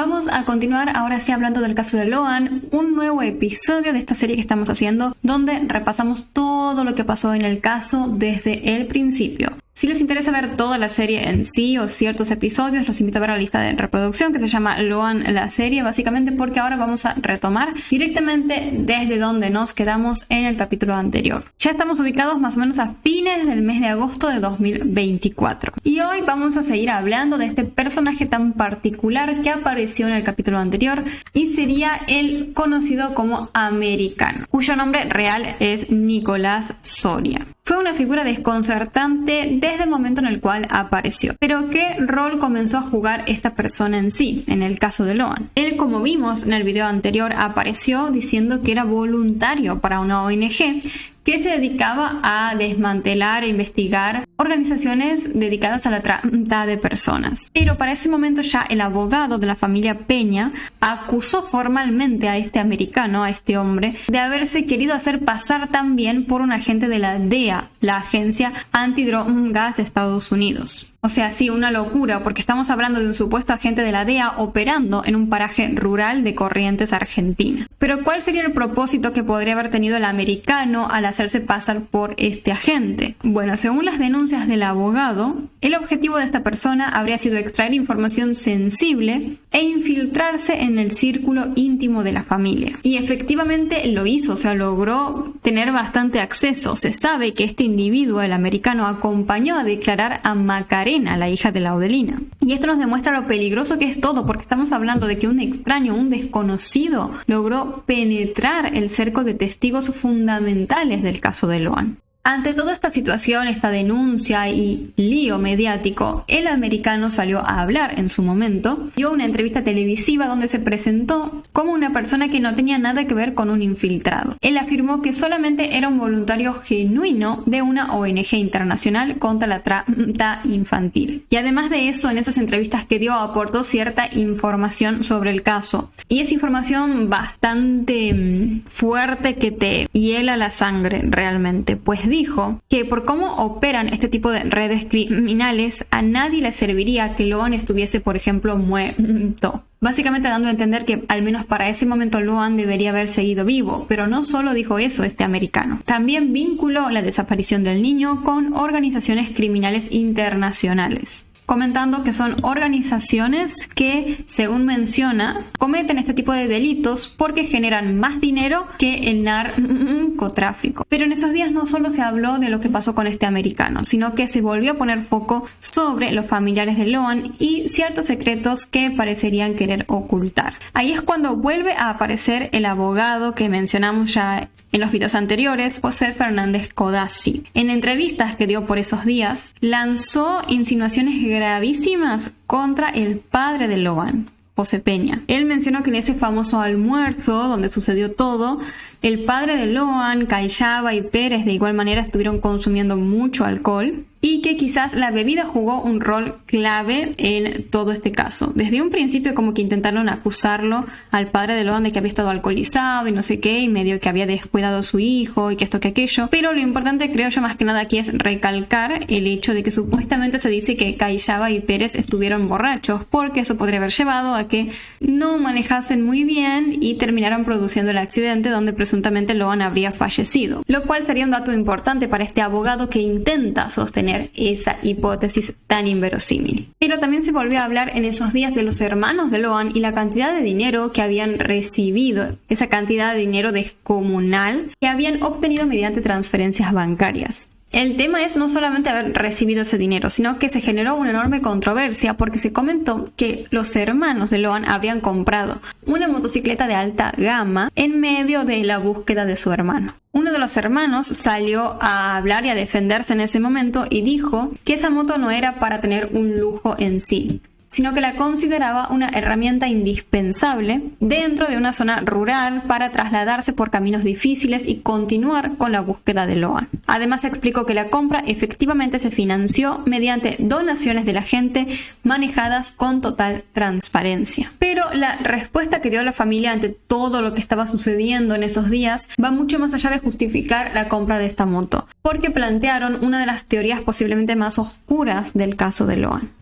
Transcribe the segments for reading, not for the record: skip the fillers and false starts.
Vamos a continuar ahora sí hablando del caso de Loan, un nuevo episodio de esta serie que estamos haciendo donde repasamos todo lo que pasó en el caso desde el principio. Si les interesa ver toda la serie en sí o ciertos episodios, los invito a ver la lista de reproducción que se llama Loan la serie, básicamente porque ahora vamos a retomar directamente desde donde nos quedamos en el capítulo anterior. Ya estamos ubicados más o menos a fines del mes de agosto de 2024. Y hoy vamos a seguir hablando de este personaje tan particular que apareció en el capítulo anterior y sería el conocido como Americano, cuyo nombre real es Nicolás Soria. Fue una figura desconcertante desde el momento en el cual apareció. Pero ¿qué rol comenzó a jugar esta persona en sí, en el caso de Loan? Él, como vimos en el video anterior, apareció diciendo que era voluntario para una ONG que se dedicaba a desmantelar e investigar organizaciones dedicadas a la trata de personas. Pero para ese momento ya el abogado de la familia Peña acusó formalmente a este americano, a este hombre, de haberse querido hacer pasar también por un agente de la DEA, la Agencia Antidrogas de Estados Unidos. O sea, sí, una locura, porque estamos hablando de un supuesto agente de la DEA operando en un paraje rural de Corrientes, Argentina. Pero ¿cuál sería el propósito que podría haber tenido el americano al hacerse pasar por este agente? Bueno, según las denuncias del abogado, el objetivo de esta persona habría sido extraer información sensible e infiltrarse en el círculo íntimo de la familia. Y efectivamente lo hizo, o sea, logró tener bastante acceso. Se sabe que este individuo, el americano, acompañó a declarar a Macarena, la hija de Laudelina. Y esto nos demuestra lo peligroso que es todo, porque estamos hablando de que un extraño, un desconocido, logró penetrar el cerco de testigos fundamentales del caso de Loan. Ante toda esta situación, esta denuncia y lío mediático, el americano salió a hablar en su momento, dio una entrevista televisiva donde se presentó como una persona que no tenía nada que ver con un infiltrado. Él afirmó que solamente era un voluntario genuino de una ONG internacional contra la trata infantil. Y además de eso, en esas entrevistas que dio, aportó cierta información sobre el caso. Y es información bastante fuerte que te hiela la sangre realmente, pues dijo que por cómo operan este tipo de redes criminales, a nadie le serviría que Loan estuviese, por ejemplo, muerto. Básicamente dando a entender que al menos para ese momento Loan debería haber seguido vivo, pero no solo dijo eso este americano. También vinculó la desaparición del niño con organizaciones criminales internacionales, comentando que son organizaciones que, según menciona, cometen este tipo de delitos porque generan más dinero que el narcotráfico. Pero en esos días no solo se habló de lo que pasó con este americano, sino que se volvió a poner foco sobre los familiares de Loan y ciertos secretos que parecerían querer ocultar. Ahí es cuando vuelve a aparecer el abogado que mencionamos ya en los videos anteriores, José Fernández Codazzi. En entrevistas que dio por esos días, lanzó insinuaciones gravísimas contra el padre de Loan, José Peña. Él mencionó que en ese famoso almuerzo donde sucedió todo, el padre de Loan, Cayaba y Pérez de igual manera estuvieron consumiendo mucho alcohol y que quizás la bebida jugó un rol clave en todo este caso. Desde un principio como que intentaron acusarlo al padre de Loan de que había estado alcoholizado y no sé qué, y medio que había descuidado a su hijo y que esto que aquello. Pero lo importante, creo yo, más que nada aquí es recalcar el hecho de que supuestamente se dice que Cayaba y Pérez estuvieron borrachos, porque eso podría haber llevado a que no manejasen muy bien y terminaron produciendo el accidente donde presuntamente Loan habría fallecido. Lo cual sería un dato importante para este abogado que intenta sostener esa hipótesis tan inverosímil. Pero también se volvió a hablar en esos días de los hermanos de Loan y la cantidad de dinero que habían recibido, esa cantidad de dinero descomunal que habían obtenido mediante transferencias bancarias. El tema es no solamente haber recibido ese dinero, sino que se generó una enorme controversia porque se comentó que los hermanos de Loan habrían comprado una motocicleta de alta gama en medio de la búsqueda de su hermano. Uno de los hermanos salió a hablar y a defenderse en ese momento y dijo que esa moto no era para tener un lujo en sí, sino que la consideraba una herramienta indispensable dentro de una zona rural para trasladarse por caminos difíciles y continuar con la búsqueda de Loan. Además explicó que la compra efectivamente se financió mediante donaciones de la gente manejadas con total transparencia. Pero la respuesta que dio la familia ante todo lo que estaba sucediendo en esos días va mucho más allá de justificar la compra de esta moto, porque plantearon una de las teorías posiblemente más oscuras del caso de Loan.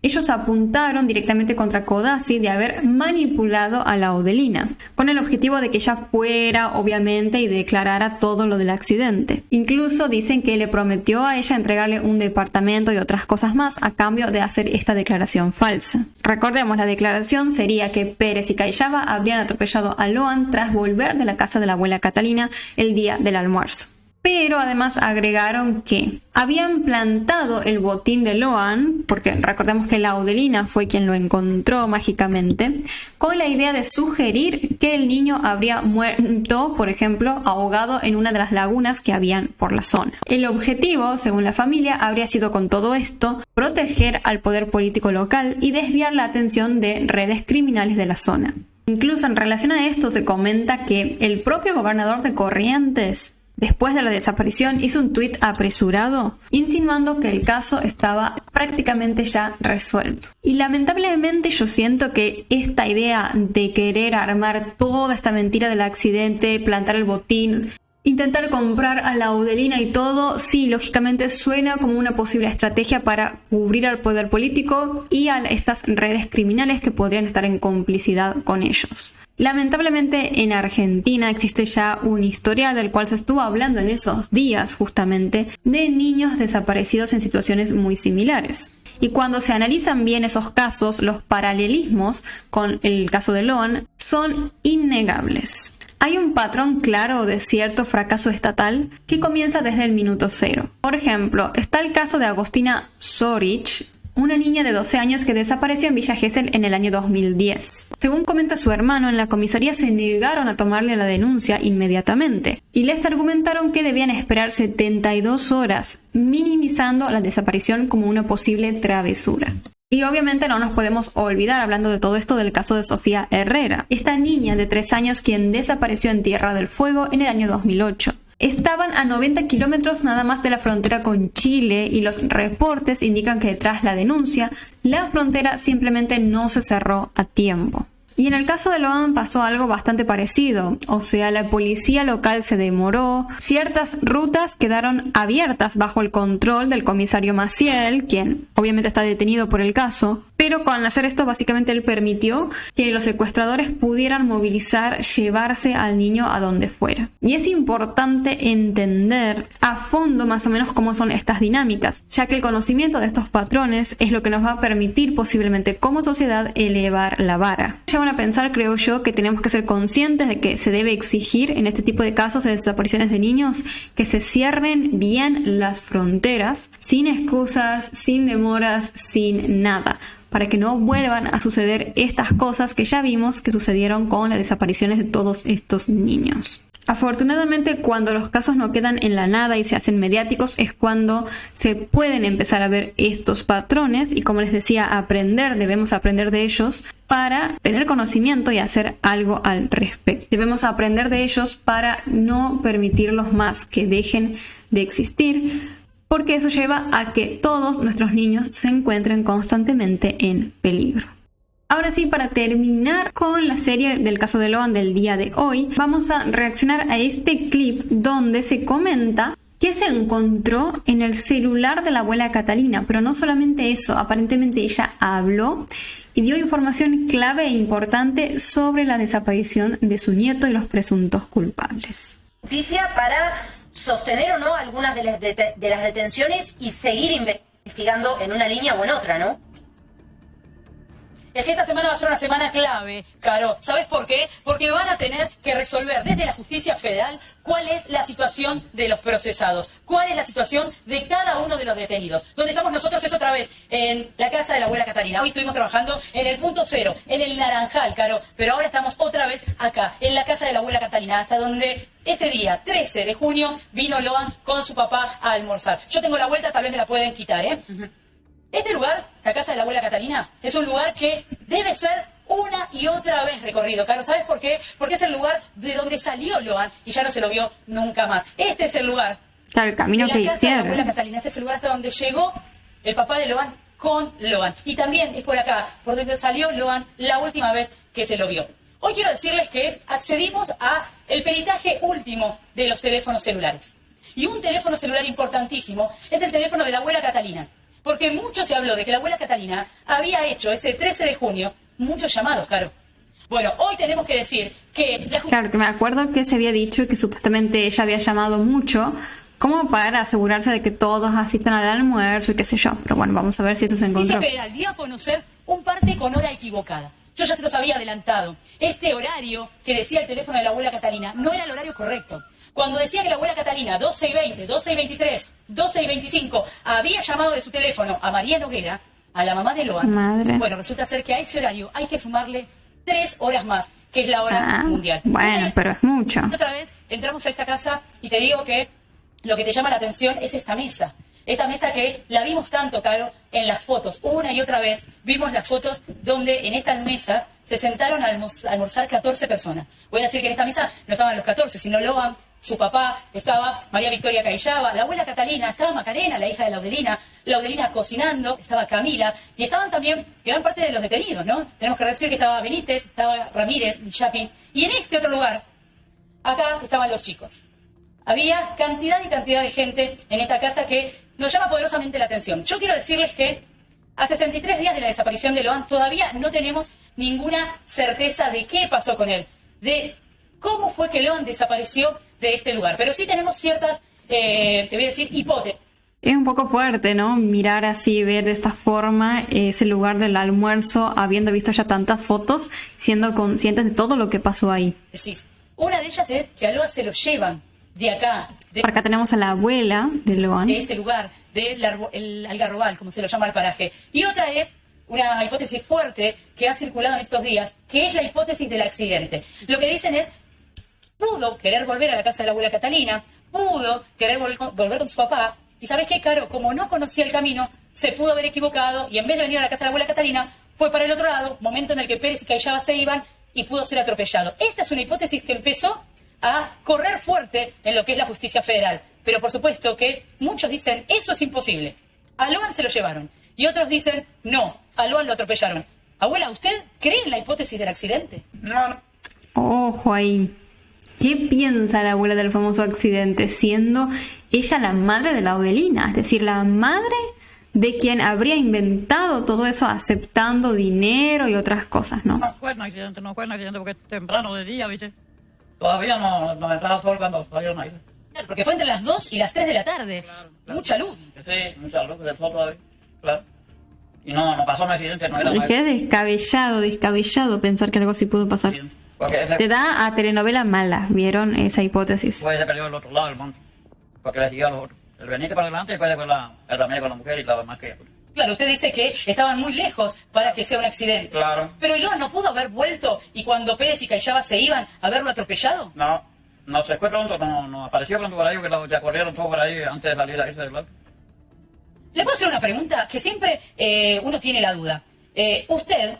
Ellos apuntaron directamente contra Codazzi de haber manipulado a Laudelina, con el objetivo de que ella fuera, obviamente, y declarara todo lo del accidente. Incluso dicen que le prometió a ella entregarle un departamento y otras cosas más a cambio de hacer esta declaración falsa. Recordemos, la declaración sería que Pérez y Callava habrían atropellado a Loan tras volver de la casa de la abuela Catalina el día del almuerzo. Pero además agregaron que habían plantado el botín de Loan, porque recordemos que Laudelina fue quien lo encontró mágicamente, con la idea de sugerir que el niño habría muerto, por ejemplo, ahogado en una de las lagunas que habían por la zona. El objetivo, según la familia, habría sido con todo esto proteger al poder político local y desviar la atención de redes criminales de la zona. Incluso en relación a esto se comenta que el propio gobernador de Corrientes, después de la desaparición, hizo un tuit apresurado insinuando que el caso estaba prácticamente ya resuelto. Y lamentablemente yo siento que esta idea de querer armar toda esta mentira del accidente, plantar el botín, intentar comprar a Laudelina y todo, sí, lógicamente suena como una posible estrategia para cubrir al poder político y a estas redes criminales que podrían estar en complicidad con ellos. Lamentablemente en Argentina existe ya un historial del cual se estuvo hablando en esos días justamente de niños desaparecidos en situaciones muy similares. Y cuando se analizan bien esos casos, los paralelismos con el caso de Loan son innegables. Hay un patrón claro de cierto fracaso estatal que comienza desde el minuto cero. Por ejemplo, está el caso de Agostina Zorich, una niña de 12 años que desapareció en Villa Gesell en el año 2010. Según comenta su hermano, en la comisaría se negaron a tomarle la denuncia inmediatamente y les argumentaron que debían esperar 72 horas, minimizando la desaparición como una posible travesura. Y obviamente no nos podemos olvidar, hablando de todo esto, del caso de Sofía Herrera, esta niña de 3 años quien desapareció en Tierra del Fuego en el año 2008. Estaban a 90 kilómetros nada más de la frontera con Chile y los reportes indican que tras la denuncia, la frontera simplemente no se cerró a tiempo. Y en el caso de Loan pasó algo bastante parecido, o sea, la policía local se demoró, ciertas rutas quedaron abiertas bajo el control del comisario Maciel, quien obviamente está detenido por el caso, pero con hacer esto básicamente él permitió que los secuestradores pudieran movilizar, llevarse al niño a donde fuera. Y es importante entender a fondo más o menos cómo son estas dinámicas, ya que el conocimiento de estos patrones es lo que nos va a permitir posiblemente como sociedad elevar la vara. A pensar, creo yo, que tenemos que ser conscientes de que se debe exigir en este tipo de casos de desapariciones de niños que se cierren bien las fronteras, sin excusas, sin demoras, sin nada, para que no vuelvan a suceder estas cosas que ya vimos que sucedieron con las desapariciones de todos estos niños. Afortunadamente, cuando los casos no quedan en la nada y se hacen mediáticos es cuando se pueden empezar a ver estos patrones y, como les decía, debemos aprender de ellos para tener conocimiento y hacer algo al respecto. Debemos aprender de ellos para no permitirlos más que dejen de existir, porque eso lleva a que todos nuestros niños se encuentren constantemente en peligro. Ahora sí, para terminar con la serie del caso de Loan del día de hoy, vamos a reaccionar a este clip donde se comenta que se encontró en el celular de la abuela Catalina, pero no solamente eso, aparentemente ella habló y dio información clave e importante sobre la desaparición de su nieto y los presuntos culpables. Noticia para sostener o no algunas de las detenciones y seguir investigando en una línea o en otra, ¿no? Es que esta semana va a ser una semana clave, Caro. ¿Sabes por qué? Porque van a tener que resolver desde la justicia federal cuál es la situación de los procesados, cuál es la situación de cada uno de los detenidos. Donde estamos nosotros es otra vez en la casa de la abuela Catalina. Hoy estuvimos trabajando en el punto cero, en el Naranjal, Caro, pero ahora estamos otra vez acá, en la casa de la abuela Catalina, hasta donde ese día, 13 de junio, vino Loan con su papá a almorzar. Yo tengo la vuelta, tal vez me la pueden quitar, ¿eh? Este lugar, la casa de la abuela Catalina, es un lugar que debe ser una y otra vez recorrido, Caro. ¿Sabes por qué? Porque es el lugar de donde salió Loan y ya no se lo vio nunca más. Este es el lugar. Claro, el camino que hicieron. La casa de la abuela hicieron. Catalina, este es el lugar hasta donde llegó el papá de Loan con Loan. Y también es por acá, por donde salió Loan la última vez que se lo vio. Hoy quiero decirles que accedimos a el peritaje último de los teléfonos celulares. Y un teléfono celular importantísimo es el teléfono de la abuela Catalina. Porque mucho se habló de que la abuela Catalina había hecho ese 13 de junio muchos llamados, Caro. Bueno, hoy tenemos que decir que la Claro, que me acuerdo que se había dicho que supuestamente ella había llamado mucho como para asegurarse de que todos asistan al almuerzo y qué sé yo. Pero bueno, vamos a ver si eso se encontró. Justicia Federal dio a conocer un parte con hora equivocada. Yo ya se los había adelantado. Este horario que decía el teléfono de la abuela Catalina no era el horario correcto. Cuando decía que la abuela Catalina, 12:20, 12:23, 12:25, había llamado de su teléfono a María Noguera, a la mamá de Loan. Madre. Bueno, resulta ser que a ese horario hay que sumarle 3 horas más, que es la hora mundial. Bueno, pero es mucho. Otra vez entramos a esta casa y te digo que lo que te llama la atención es esta mesa. Esta mesa que la vimos tanto, Caro, en las fotos. Una y otra vez vimos las fotos donde en esta mesa se sentaron a almorzar 14 personas. Voy a decir que en esta mesa no estaban los 14, sino Loan, su papá, estaba María Victoria Cayllaba, la abuela Catalina, estaba Macarena, la hija de Laudelina cocinando, estaba Camila, y estaban también gran parte de los detenidos, ¿no? Tenemos que decir que estaba Benítez, estaba Ramírez, Chapin, y en este otro lugar, acá estaban los chicos. Había cantidad y cantidad de gente en esta casa que nos llama poderosamente la atención. Yo quiero decirles que a 63 días de la desaparición de Loan todavía no tenemos ninguna certeza de qué pasó con él, de cómo fue que Loan desapareció de este lugar. Pero sí tenemos ciertas, te voy a decir, hipótesis. Es un poco fuerte, ¿no? Mirar así, ver de esta forma ese lugar del almuerzo, habiendo visto ya tantas fotos, siendo conscientes de todo lo que pasó ahí. Una de ellas es que a Loan se lo llevan de acá, Por acá tenemos a la abuela de Loan. de este lugar, del Algarrobal, como se lo llama el paraje. Y otra es una hipótesis fuerte que ha circulado en estos días, que es la hipótesis del accidente. Lo que dicen es, pudo querer volver a la casa de la abuela Catalina, pudo querer volver con su papá, y ¿sabes qué, Caro? Como no conocía el camino, se pudo haber equivocado, y en vez de venir a la casa de la abuela Catalina, fue para el otro lado, momento en el que Pérez y Cayllaba se iban, y pudo ser atropellado. Esta es una hipótesis que empezó a correr fuerte en lo que es la justicia federal. Pero por supuesto que muchos dicen, eso es imposible. A Loan se lo llevaron. Y otros dicen, no, a Loan lo atropellaron. Abuela, ¿usted cree en la hipótesis del accidente? No, Ojo ahí. ¿Qué piensa la abuela del famoso accidente? Siendo ella la madre de Laudelina, es decir, la madre de quien habría inventado todo eso aceptando dinero y otras cosas, ¿no? No fue un accidente porque es temprano de día, ¿viste? Todavía no entraba sol cuando salieron ahí. Claro, porque fue entre las 2 y las 3 de la tarde. Claro. Mucha luz. Sí, mucha luz del sol todavía, claro. Y no pasó un accidente, no era Es que es descabellado pensar que algo así pudo pasar. Porque Te da a telenovela mala, ¿vieron esa hipótesis? se perdió al otro lado del monte, porque le siguió a los otros. El Benítez para adelante y después el Ramírez con la mujer y la demás que... Claro, usted dice que estaban muy lejos para que sea un accidente. Claro. Pero Loan no pudo haber vuelto y cuando Pérez y Cayllaba se iban, haberlo atropellado. No se fue pronto, no apareció pronto por ahí, que ya corrieron todos por ahí antes de salir a irse del lado. ¿Le puedo hacer una pregunta? Que siempre uno tiene la duda. Usted,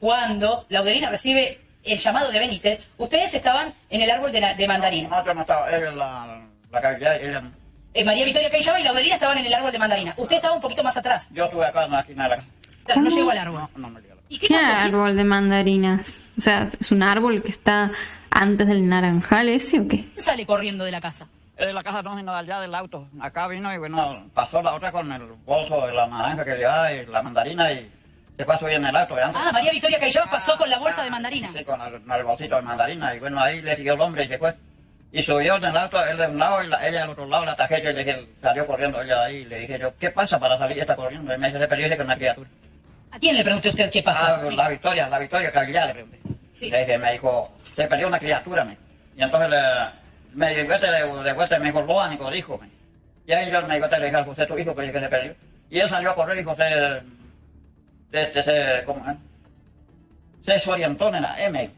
cuando Laudelina recibe el llamado de Benítez, ustedes estaban en el árbol de mandarina. No, yo no estaba, ella la calle, ella no. María Victoria Cayllaba y Laudelina estaban en el árbol de mandarina. Usted estaba un poquito más atrás. Yo estuve acá en la esquina de la casa. Claro, no llegó al árbol. No me llegó. ¿Y qué ¿Qué pasó? árbol de mandarinas? O sea, ¿es un árbol que está antes del naranjal ese o qué? ¿Quién sale corriendo de la casa? La casa no vino allá del auto. Acá vino y bueno, pasó la otra con el bolso de la naranja que llevaba y la mandarina y se pasó bien en el auto. Ah, María Victoria Cayllaba pasó con la bolsa de mandarina. Sí, con el bolsito de mandarina y bueno, ahí le siguió el hombre y se fue. Y subió en el auto, él de un lado y ella del otro lado, la tarjeta y le dije, salió corriendo ella ahí y le dije yo, ¿qué pasa para salir? Está corriendo. Y me dice, se perdió con una criatura. ¿A quién le pregunté usted qué pasa? La Victoria Caguillá le pregunté. Sí. Le dije, me dijo, se perdió una criatura, me. Y entonces me dijo, vete de vuelta, me dijo, Loan, dijo, me. Y ahí yo me dijo, le dije al José, tu hijo, que se perdió. Y él salió a correr y José, ¿cómo es? Se desorientó en la M.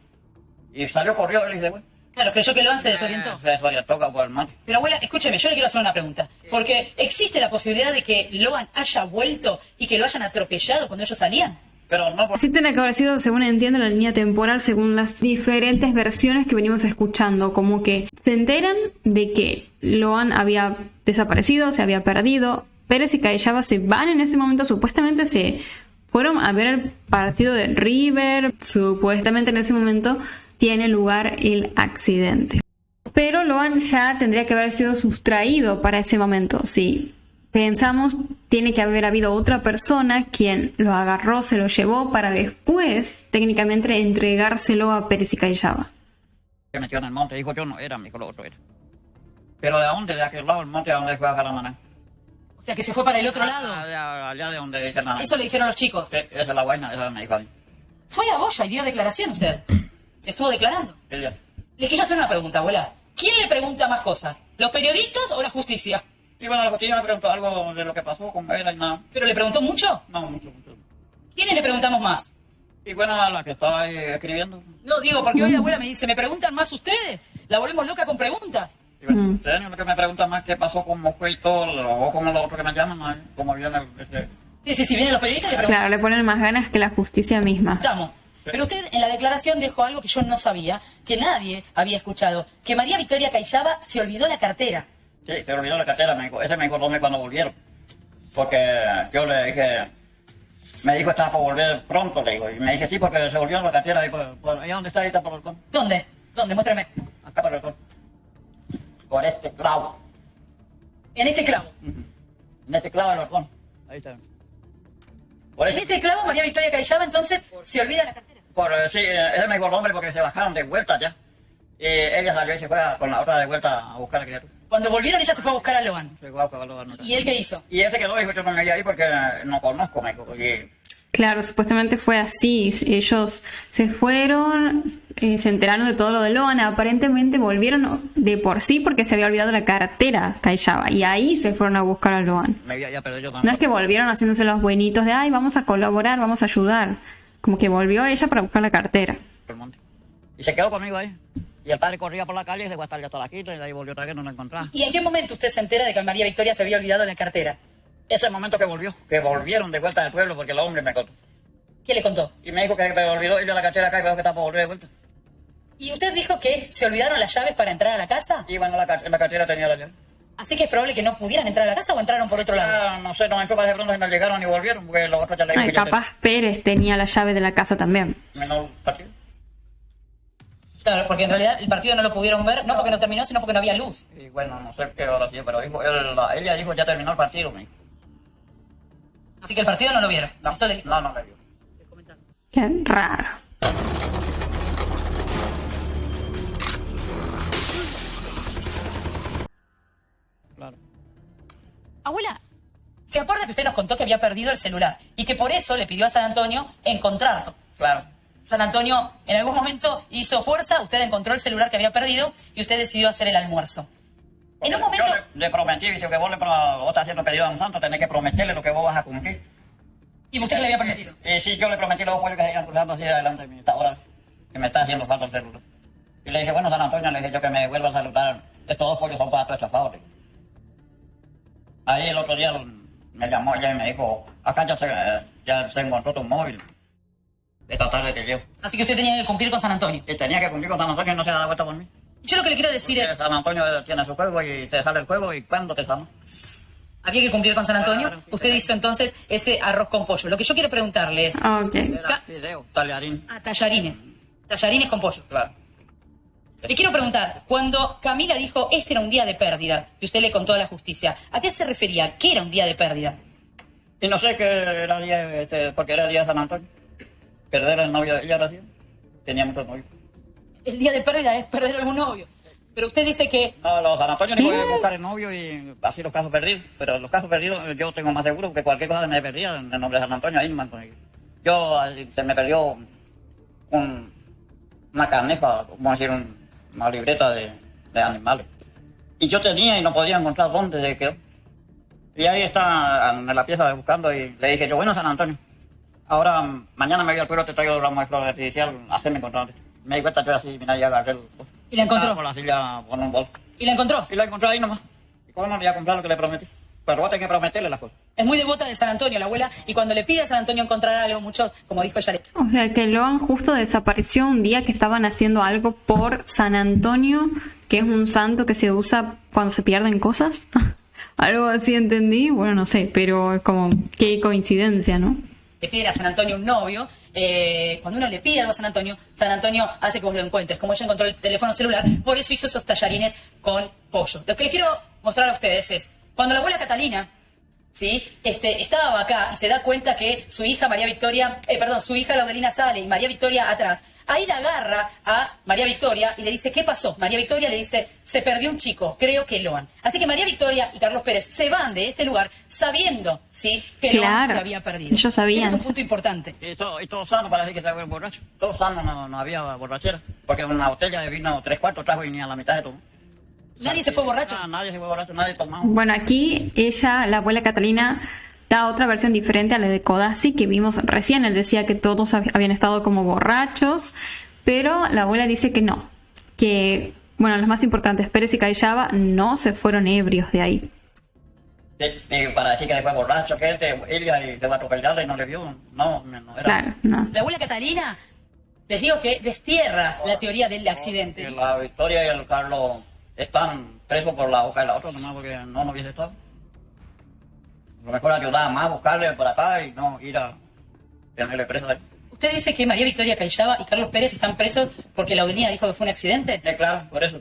Y salió, corrió, él dice, bueno. Claro, creyó que Loan se desorientó. Se desorientó por el mar. Pero abuela, escúcheme, yo le quiero hacer una pregunta. Porque existe la posibilidad de que Loan haya vuelto y que lo hayan atropellado cuando ellos salían. Pero no por... Así tiene que haber sido, según entiendo, la línea temporal, según las diferentes versiones que venimos escuchando. Como que se enteran de que Loan había desaparecido, se había perdido. Pérez y Cayllaba se van en ese momento, supuestamente se fueron a ver el partido de River. Supuestamente en ese momento tiene lugar el accidente. Pero Loan ya tendría que haber sido sustraído para ese momento. Si pensamos, tiene que haber habido otra persona quien lo agarró, se lo llevó para después, técnicamente, entregárselo a Pérez y Callaba. Se metió en el monte, dijo yo no era, me dijo lo otro era. Pero ¿de dónde? De aquel lado del monte, ¿a dónde fue a bajar la nana? O sea, que se fue para el otro lado. Allá de donde dice la nana. Eso le dijeron los chicos. Sí, esa es la vaina, esa me dijo a mí. Fue a Goya y dio declaración usted. Estuvo declarando. Ella. Le quiero hacer una pregunta, abuela. ¿Quién le pregunta más cosas? ¿Los periodistas o la justicia? Y bueno, la justicia me preguntó algo de lo que pasó con Vela y nada. ¿Pero le preguntó mucho? No, mucho. ¿Quiénes le preguntamos más? Y bueno, a la que estaba ahí escribiendo. No, digo, porque hoy la abuela me dice, ¿me preguntan más ustedes? La volvemos loca con preguntas. Y bueno, ustedes lo que me preguntan más qué pasó, cómo fue y todo, o como lo otro que me llaman, ¿no? Como viene Sí, vienen los periodistas y le preguntan. Claro, le ponen más ganas que la justicia misma. Estamos. Pero usted en la declaración dejó algo que yo no sabía, que nadie había escuchado, que María Victoria Callaba se olvidó la cartera. Sí, se olvidó la cartera, me dijo. Ese me dijo dónde cuando volvieron. Porque yo le dije, me dijo estaba por volver pronto, le digo. Y me dije sí, porque se volvió la cartera. Y ¿y dónde está ahorita por el balcón? ¿Dónde? ¿Dónde? Muéstrame. Acá por el balcón. Por este clavo. En este clavo. En este clavo del balcón. Ahí está. Por En este clavo María Victoria Callaba entonces se olvida la cartera. Sí, ese me dijo el hombre porque se bajaron de vuelta ya. Y ella salió y se fue con la otra de vuelta a buscar a la criatura. Cuando volvieron ella se fue a buscar a Loan. Se fue a buscar a Loan. ¿Y él qué hizo? Y él se quedó y dijo yo no me voy a ir porque no conozco, me dijo. Claro, supuestamente fue así. Ellos se fueron, se enteraron de todo lo de Loan. Aparentemente volvieron de por sí porque se había olvidado la cartera Callaba. Y ahí se fueron a buscar a Loan. Me había ya perdido No es que volvieron haciéndose los buenitos de, ay, vamos a colaborar, vamos a ayudar. Como que volvió ella para buscar la cartera. Y se quedó conmigo ahí. Y el padre corría por la calle y se fue hasta allá hasta la quita y de ahí volvió otra vez, no la encontraba. ¿Y en qué momento usted se entera de que María Victoria se había olvidado la cartera? Ese momento que volvieron de vuelta del pueblo porque el hombre me contó. ¿Qué le contó? Y me dijo que me olvidó ella la cartera acá y veo que está por volver de vuelta. ¿Y usted dijo que se olvidaron las llaves para entrar a la casa? Y bueno, en la cartera tenía la llave. Así que es probable que no pudieran entrar a la casa o entraron por otro lado. No sé, no me para de pronto si no llegaron y volvieron porque los otros ya le Ay, capaz Pérez tenía la llave de la casa también. Menor partido. Claro, porque en realidad el partido no lo pudieron ver, no porque no terminó, sino porque no había luz. Y bueno, no sé qué hora hacía, pero dijo, ella dijo ya terminó el partido, me dijo. Así que el partido no lo vieron. No, Eso le dijo. no me vio. Qué raro. Claro. Abuela, ¿se acuerda que usted nos contó que había perdido el celular y que por eso le pidió a San Antonio encontrarlo? Claro. San Antonio en algún momento hizo fuerza, usted encontró el celular que había perdido y usted decidió hacer el almuerzo. En un momento... Yo le prometí, dice que vos estás haciendo pedido a un santo, tenés que prometerle lo que vos vas a cumplir. ¿Y usted qué le había prometido? Sí, yo le prometí a los pollos que se iban cruzando así adelante de mí, ahora que me está haciendo falta el celular. Y le dije, bueno, San Antonio, le dije yo que me vuelva a saludar. Estos dos pollos son patos chafados. Ahí el otro día me llamó ella y me dijo, acá ya se encontró tu móvil. Esta tarde que llevo. Así que usted tenía que cumplir con San Antonio. Y tenía que cumplir con San Antonio y no se da vuelta por mí. Yo lo que le quiero decir es, San Antonio tiene su juego y te sale el juego y cuándo te sale. había que cumplir con San Antonio. Usted hizo entonces ese arroz con pollo. Lo que yo quiero preguntarle es, Ok. Era fideo, tallarines. tallarines. Tallarines con pollo. Claro. Le quiero preguntar, cuando Camila dijo, este era un día de pérdida, y usted le contó a la justicia, ¿a qué se refería? ¿Qué era un día de pérdida? Y no sé qué era el día, porque era el día de San Antonio. Perder el novio de ella era así. Tenía muchos novios. El día de pérdida es perder algún novio. Pero usted dice que... No, los San Antonio ni podían buscar el novio y así los casos perdidos. Pero los casos perdidos yo tengo más seguro que cualquier cosa me perdía en el nombre de San Antonio, ahí no me han conseguido. Se me perdió una carnefa, como decir, una libreta de animales. Y yo tenía y no podía encontrar dónde se quedó. Y ahí está en la pieza buscando y le dije yo, bueno, San Antonio, ahora mañana me voy al pueblo, te traigo el ramo de flores artificial, hacerme encontrar. Me di cuenta yo así, mira, ya agarré el... ¿Y la encontró? Con la silla, con un bolso. ¿Y la encontró? Y la encontré ahí nomás. ¿Y cómo no le voy a comprar lo que le prometí? Pero vos tenés que prometerle las cosas. Es muy devota de San Antonio, la abuela, y cuando le pide a San Antonio encontrar algo, muchos, como dijo ella, O sea que Loan justo desapareció un día que estaban haciendo algo por San Antonio, que es un santo que se usa cuando se pierden cosas. Algo así entendí, bueno, no sé, pero es como, qué coincidencia, ¿no? le pide a San Antonio un novio. Cuando uno le pide algo a San Antonio hace que vos lo encuentres. Como ella encontró el teléfono celular, por eso hizo esos tallarines con pollo. Lo que les quiero mostrar a ustedes es, cuando la abuela Catalina ¿sí? Estaba acá y se da cuenta que su hija su hija Laudelina sale y María Victoria atrás. Ahí la agarra a María Victoria y le dice, ¿qué pasó? María Victoria le dice, se perdió un chico, creo que Loan. Así que María Victoria y Carlos Pérez se van de este lugar sabiendo, ¿sí?, que Loan se había perdido. Ellos sabían. Ese es un punto importante. Y todo sano para decir que estaba borracho. Todo sano, no había borrachera. Porque una botella de vino 3/4 trajo y ni a la mitad de todo. ¿Nadie se fue borracho? Nadie se fue borracho, nadie tomaba. Bueno, aquí ella, la abuela Catalina, da otra versión diferente a la de Codazzi que vimos recién. Él decía que todos habían estado como borrachos, pero la abuela dice que no. Que, bueno, los más importantes, Pérez y Callaba, no se fueron ebrios de ahí. Para decir que después borracho, que ella le va a atropellarle y no le vio. No era. Claro, no. La abuela Catalina, les digo que destierra la teoría del accidente. Que la Victoria y el Carlos están presos por la boca de la otra, nomás porque no hubiese estado. A lo mejor ayudaba más a buscarle por acá y no ir a tenerle preso ahí. ¿Usted dice que María Victoria Callaba y Carlos Pérez están presos porque Laudelina dijo que fue un accidente? Claro, por eso.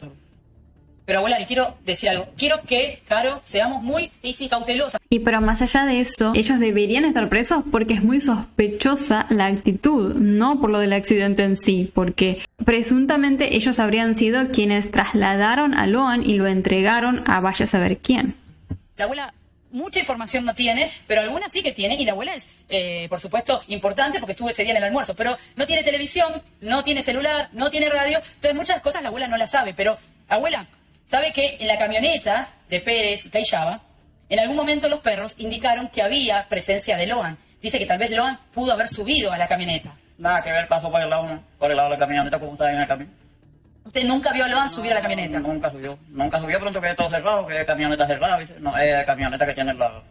Pero abuela, le quiero decir algo. Quiero que, Caro, seamos muy cautelosas. Y pero más allá de eso, ellos deberían estar presos porque es muy sospechosa la actitud, no por lo del accidente en sí, porque presuntamente ellos habrían sido quienes trasladaron a Loan y lo entregaron a vaya a saber quién. La abuela mucha información no tiene, pero alguna sí que tiene, y la abuela es, por supuesto, importante porque estuvo ese día en el almuerzo, pero no tiene televisión, no tiene celular, no tiene radio, entonces muchas cosas la abuela no las sabe, pero abuela, sabe que en la camioneta de Pérez y Callaba, en algún momento los perros indicaron que había presencia de Loan. Dice que tal vez Loan pudo haber subido a la camioneta. Nada que ver, pasó por el lado de la camioneta como estaba en el camino. ¿Usted nunca vio a Loan subir a la camioneta? Nunca subió, pronto que todo cerrado, que es camioneta cerrada, ¿viste? No, es camioneta que tiene la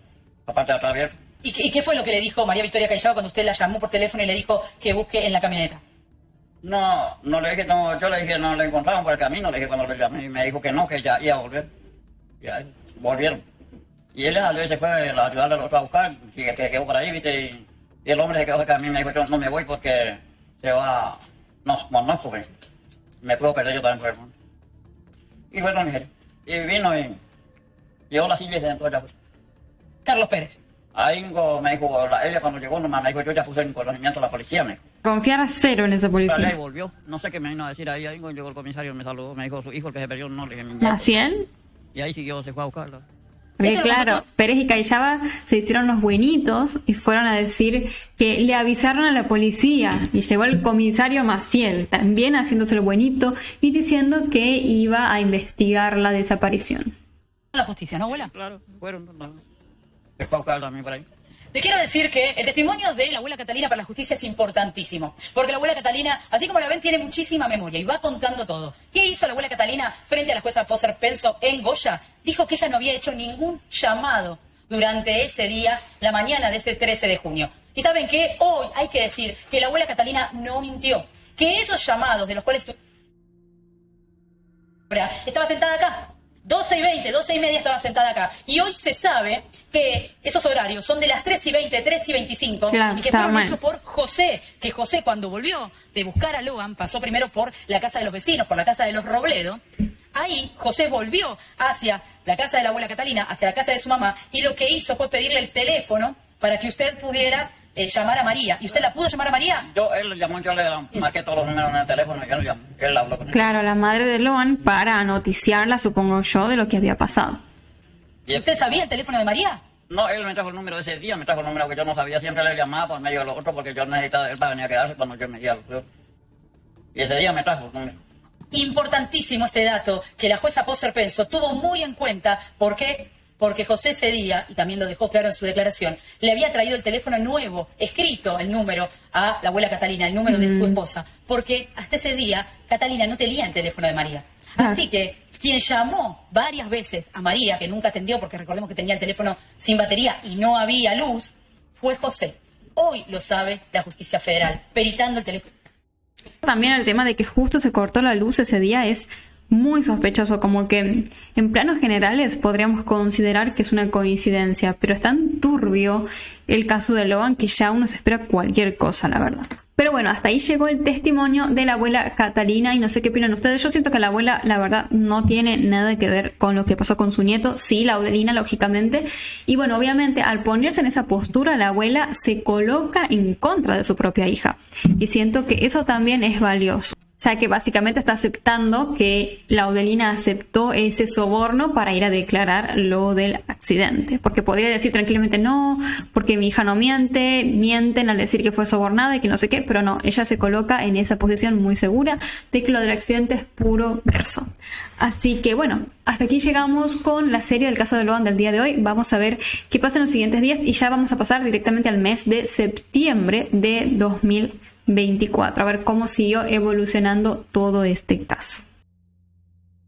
parte de atrás abierta. ¿Y qué fue lo que le dijo María Victoria Callaba cuando usted la llamó por teléfono y le dijo que busque en la camioneta? No le dije, no, yo le dije que no le encontraron por el camino, le dije cuando le llamé y me dijo que no, que ya iba a volver. Ya volvieron. Y él salió y se fue a ayudarle al otro a buscar, y que quedó por ahí, ¿viste? Y el hombre se quedó cerca de mí y me dijo, yo no me voy porque se va, no conozco, me puedo perder yo también por el mundo. Y bueno, y vino y llegó la Silvia y se entró allá. Carlos Pérez. Ahí me dijo, ella cuando llegó nomás me dijo, yo ya puse en conocimiento a la policía, me dijo. Confiar cero en esa Ahí policía. volvió, no sé qué me vino a decir ahí llegó el comisario, me saludó, me dijo, su hijo el que se perdió, no, le dije, mi nieto. ¿Así él? Y ahí siguió, se fue a buscarlo. Porque claro, Pérez y Callaba se hicieron los buenitos y fueron a decir que le avisaron a la policía y llegó el comisario Maciel, también haciéndose el buenito y diciendo que iba a investigar la desaparición. La justicia, ¿no, abuela? Claro, fueron, se fue a buscar también por ahí. Le quiero decir que el testimonio de la abuela Catalina para la justicia es importantísimo, porque la abuela Catalina, así como la ven, tiene muchísima memoria y va contando todo. ¿Qué hizo la abuela Catalina frente a la jueza Poser Penso en Goya? Dijo que ella no había hecho ningún llamado durante ese día, la mañana de ese 13 de junio. ¿Y saben qué? Hoy hay que decir que la abuela Catalina no mintió, que esos llamados de los cuales estaba sentada acá. 12:20, 12:30 estaba sentada acá. Y hoy se sabe que esos horarios son de las 3:20, 3:25, claro, y que fueron hechos por José, que José cuando volvió de buscar a Loan pasó primero por la casa de los vecinos, por la casa de los Robledo. Ahí José volvió hacia la casa de la abuela Catalina, hacia la casa de su mamá, y lo que hizo fue pedirle el teléfono para que usted pudiera llamar a María. ¿Y usted la pudo llamar a María? Él lo llamó, yo le marqué todos los números en el teléfono y él lo llamó. Él habló con él. Claro, la madre de Loan para noticiarla, supongo yo, de lo que había pasado. ¿Y usted sabía el teléfono de María? No, él me trajo el número de ese día, me trajo el número que yo no sabía, siempre le llamaba por medio de los otros porque yo necesitaba, él para venir a quedarse cuando yo me iba a los otros. Y ese día me trajo el número. Importantísimo este dato que la jueza Poser Penso tuvo muy en cuenta. ¿Por qué? Porque José ese día, y también lo dejó claro en su declaración, le había traído el teléfono nuevo, escrito el número a la abuela Catalina, el número de su esposa, porque hasta ese día Catalina no tenía el teléfono de María. Así que quien llamó varias veces a María, que nunca atendió porque recordemos que tenía el teléfono sin batería y no había luz, fue José. Hoy lo sabe la justicia federal, peritando el teléfono. También el tema de que justo se cortó la luz ese día es muy sospechoso, como que en planos generales podríamos considerar que es una coincidencia, pero es tan turbio el caso de Loan que ya uno se espera cualquier cosa, la verdad. Pero bueno, hasta ahí llegó el testimonio de la abuela Catalina y no sé qué opinan ustedes. Yo siento que la abuela, la verdad, no tiene nada que ver con lo que pasó con su nieto. Sí, la Audelina, lógicamente. Y bueno, obviamente, al ponerse en esa postura, la abuela se coloca en contra de su propia hija. Y siento que eso también es valioso, ya que básicamente está aceptando que la Audelina aceptó ese soborno para ir a declarar lo del accidente. Porque podría decir tranquilamente no, porque mi hija no mienten al decir que fue sobornada y que no sé qué, pero no, ella se coloca en esa posición muy segura de que lo del accidente es puro verso. Así que bueno, hasta aquí llegamos con la serie del caso de Loan del día de hoy. Vamos a ver qué pasa en los siguientes días y ya vamos a pasar directamente al mes de septiembre de 2024, a ver cómo siguió evolucionando todo este caso.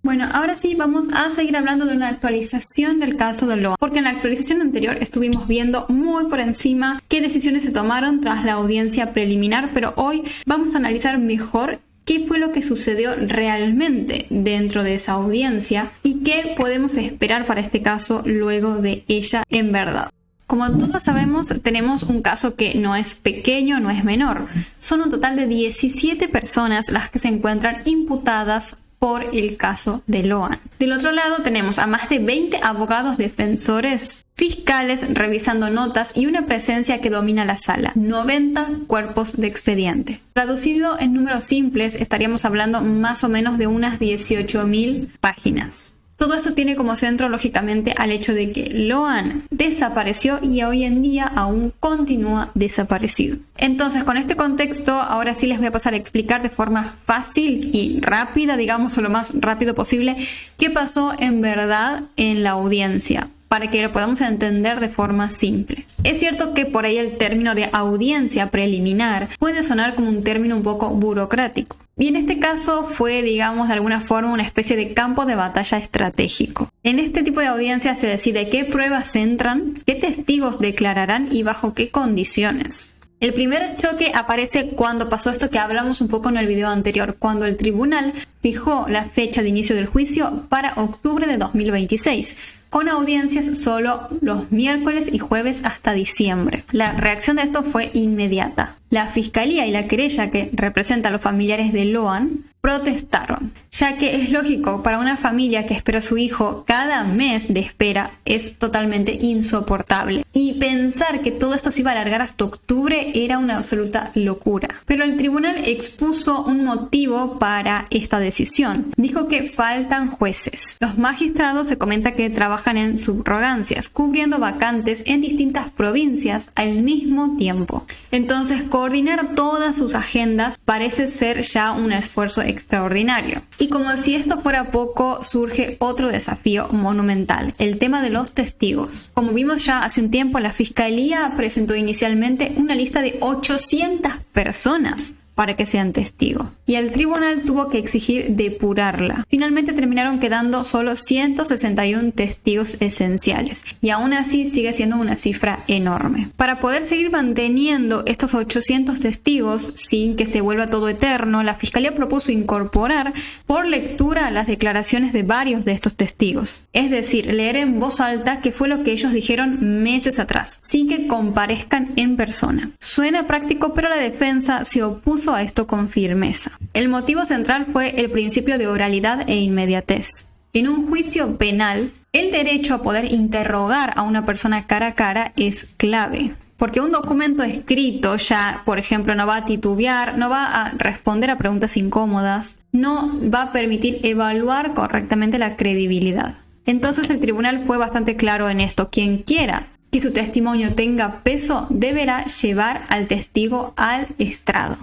Bueno, ahora sí vamos a seguir hablando de una actualización del caso de Loan, porque en la actualización anterior estuvimos viendo muy por encima qué decisiones se tomaron tras la audiencia preliminar, pero hoy vamos a analizar mejor qué fue lo que sucedió realmente dentro de esa audiencia y qué podemos esperar para este caso luego de ella en verdad. Como todos sabemos, tenemos un caso que no es pequeño, no es menor. Son un total de 17 personas las que se encuentran imputadas por el caso de Loan. Del otro lado tenemos a más de 20 abogados defensores, fiscales revisando notas y una presencia que domina la sala. 90 cuerpos de expediente. Traducido en números simples, estaríamos hablando más o menos de unas 18.000 páginas. Todo esto tiene como centro, lógicamente, al hecho de que Loan desapareció y hoy en día aún continúa desaparecido. Entonces, con este contexto, ahora sí les voy a pasar a explicar de forma fácil y rápida, digamos, lo más rápido posible, qué pasó en verdad en la audiencia, para que lo podamos entender de forma simple. Es cierto que por ahí el término de audiencia preliminar puede sonar como un término un poco burocrático. Y en este caso fue, digamos, de alguna forma una especie de campo de batalla estratégico. En este tipo de audiencia se decide qué pruebas entran, qué testigos declararán y bajo qué condiciones. El primer choque aparece cuando pasó esto que hablamos un poco en el video anterior, cuando el tribunal fijó la fecha de inicio del juicio para octubre de 2026, con audiencias solo los miércoles y jueves hasta diciembre. La reacción de esto fue inmediata. La fiscalía y la querella que representa a los familiares de Loan protestaron, ya que es lógico, para una familia que espera a su hijo cada mes de espera es totalmente insoportable. Y pensar que todo esto se iba a alargar hasta octubre era una absoluta locura. Pero el tribunal expuso un motivo para esta decisión. Dijo que faltan jueces. Los magistrados se comenta que trabajan en subrogancias, cubriendo vacantes en distintas provincias al mismo tiempo. Entonces, coordinar todas sus agendas parece ser ya un esfuerzo extraordinario. Y como si esto fuera poco, surge otro desafío monumental, el tema de los testigos. Como vimos ya hace un tiempo, la fiscalía presentó inicialmente una lista de 800 personas para que sean testigos, y el tribunal tuvo que exigir depurarla. Finalmente terminaron quedando solo 161 testigos esenciales, y aún así sigue siendo una cifra enorme. Para poder seguir manteniendo estos 800 testigos sin que se vuelva todo eterno, la fiscalía propuso incorporar por lectura las declaraciones de varios de estos testigos, es decir, leer en voz alta qué fue lo que ellos dijeron meses atrás, sin que comparezcan en persona. Suena práctico, pero la defensa se opuso a esto con firmeza. El motivo central fue el principio de oralidad e inmediatez. En un juicio penal, el derecho a poder interrogar a una persona cara a cara es clave. Porque un documento escrito ya, por ejemplo, no va a titubear, no va a responder a preguntas incómodas, no va a permitir evaluar correctamente la credibilidad. Entonces el tribunal fue bastante claro en esto. Quien quiera que su testimonio tenga peso deberá llevar al testigo al estrado.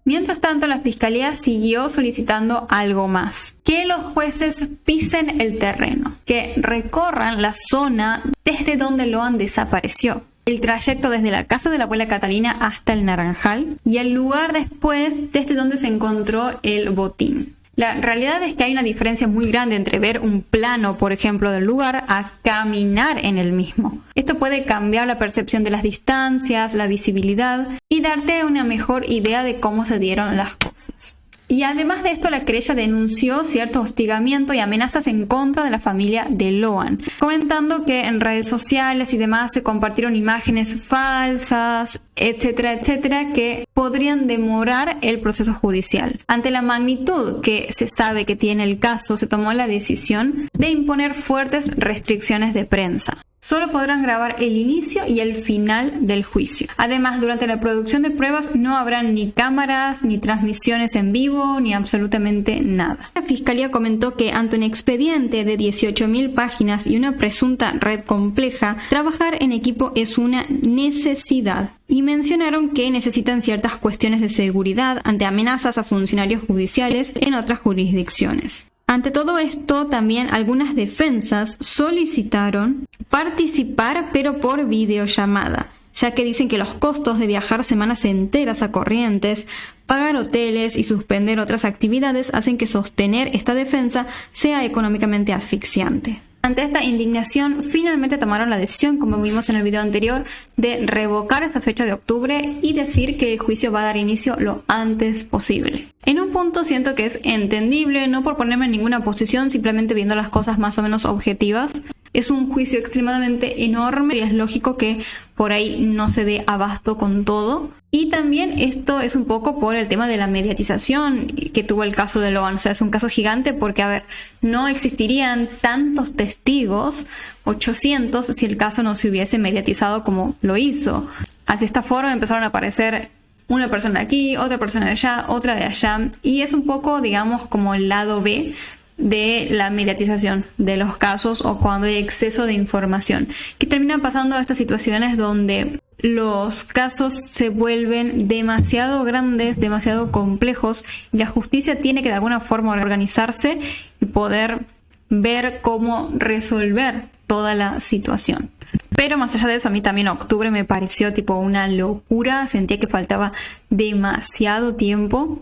Mientras tanto, la fiscalía siguió solicitando algo más: que los jueces pisen el terreno, que recorran la zona desde donde Loan desapareció, el trayecto desde la casa de la abuela Catalina hasta el Naranjal y el lugar después desde donde se encontró el botín. La realidad es que hay una diferencia muy grande entre ver un plano, por ejemplo, del lugar a caminar en el mismo. Esto puede cambiar la percepción de las distancias, la visibilidad y darte una mejor idea de cómo se dieron las cosas. Y además de esto, la querella denunció cierto hostigamiento y amenazas en contra de la familia de Loan, comentando que en redes sociales y demás se compartieron imágenes falsas etcétera, etcétera, que podrían demorar el proceso judicial. Ante la magnitud que se sabe que tiene el caso, se tomó la decisión de imponer fuertes restricciones de prensa. Solo podrán grabar el inicio y el final del juicio. Además, durante la producción de pruebas no habrán ni cámaras, ni transmisiones en vivo, ni absolutamente nada. La Fiscalía comentó que ante un expediente de 18.000 páginas y una presunta red compleja, trabajar en equipo es una necesidad. Y mencionaron que necesitan ciertas cuestiones de seguridad ante amenazas a funcionarios judiciales en otras jurisdicciones. Ante todo esto, también algunas defensas solicitaron participar, pero por videollamada, ya que dicen que los costos de viajar semanas enteras a Corrientes, pagar hoteles y suspender otras actividades hacen que sostener esta defensa sea económicamente asfixiante. Ante esta indignación, finalmente tomaron la decisión, como vimos en el video anterior, de revocar esa fecha de octubre y decir que el juicio va a dar inicio lo antes posible. En un punto siento que es entendible, no por ponerme en ninguna posición, simplemente viendo las cosas más o menos objetivas. Es un juicio extremadamente enorme y es lógico que por ahí no se dé abasto con todo. Y también esto es un poco por el tema de la mediatización que tuvo el caso de Loan. O sea, es un caso gigante porque, a ver, no existirían tantos testigos, 800, si el caso no se hubiese mediatizado como lo hizo. Así, de esta forma empezaron a aparecer una persona de aquí, otra persona de allá, otra de allá. Y es un poco, digamos, como el lado B de la mediatización de los casos o cuando hay exceso de información, que terminan pasando estas situaciones donde los casos se vuelven demasiado grandes, demasiado complejos y la justicia tiene que de alguna forma organizarse y poder ver cómo resolver toda la situación. Pero más allá de eso, a mí también octubre me pareció tipo una locura, sentía que faltaba demasiado tiempo.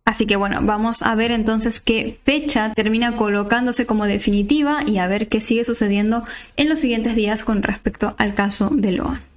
Así que bueno, vamos a ver entonces qué fecha termina colocándose como definitiva y a ver qué sigue sucediendo en los siguientes días con respecto al caso de Loan.